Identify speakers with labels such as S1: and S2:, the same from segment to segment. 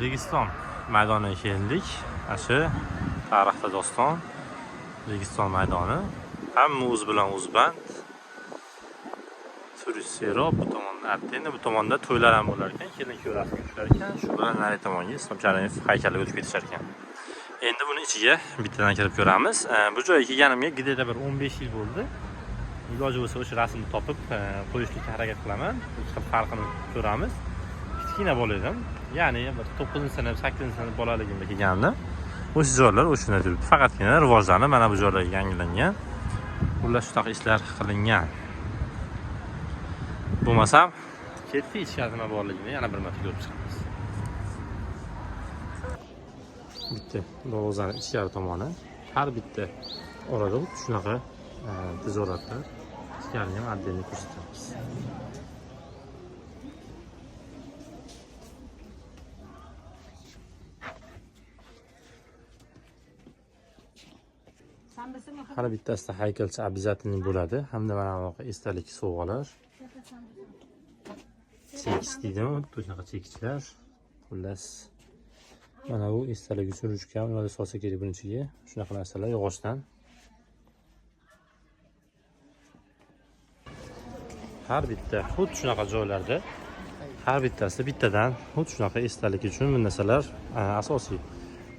S1: Registon maydoniga keldik. Shu tarixda doston Registon maydoni. Hamma o'z bilan o'z band. Turistero bu tomonda Artenda, bu tomonda to'ylar ham bo'lar ekan, kelin ko'rasizlar tushar ekan. Shu bilan nari tomonga Islom Karimov haykaliga o'tib ketishar ekan. Endi buni ichiga bittadan kirib ko'ramiz. Bu joyga kelganimga gideda bir 15 yil bo'ldi. Iloji bo'lsa o'sha rasmni topib qo'yishga harakat qilaman. Chiqib farqini ko'ramiz. Kichkina bola edim. Ya'ni bir 9-sinf, 8-sinf bolaligimda kelganimda o'sha joylar o'shanda turibdi. Faqatgina rivojlanib mana bu joylarga yangilangan. Ular shunaqa ishlar qilingan. Bo'lmasam, ketdi ichkarida nima borligini yana bir marta ko'rib chiqamiz. Bitta darvozani ichkari tomoni, har bitta orada shunaqa tijoratlar, ichkarini ham отдельно ko'rsatamiz. Har bittasida haykalcha обязательно bo'ladi, hamda mana bu esdalik sovg'alar. Chekich deydimi? Shunaqa chekichlar. Xullas, mana bu esdalik uchun ruchka, ularni solsa kerak buning ichiga. Shunaqa narsalar yog'ochdan. Har bitta xuddi shunaqa joylarda har bittasi bittadan xuddi shunaqa esdalik uchun bu narsalar asosiy.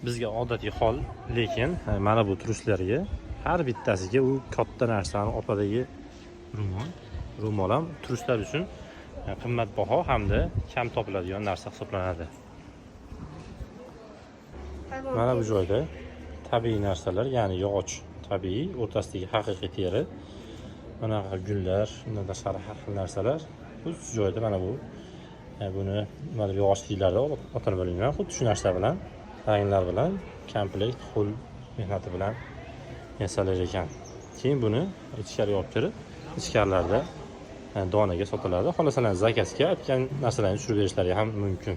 S1: Bizga odatiy hol, lekin mana bu turistlarga har bittasiga u katta narsani opadagi ro'mol ham turistlar uchun qimmatbaho hamda kam topiladigan narsa hisoblanadi. Mana bu joyda tabiiy narsalar, ya'ni yog'och tabiiy, o'rtasidagi haqiqiy teri, mana gullar, undan tashqari har xil narsalar. Bu joyda mana bu buni mana yog'och tiylarda otini bilmayman, xuddi shu narsa bilan, ranglar bilan, komplekt qo'l mehnati bilan yasalar ekan. Keyin buni ichkariga olib kirib, ichkarilarda donaga sotiladi. Xohlasangiz zakazga aytgan narsalarni tushirib berishlari ham mumkin.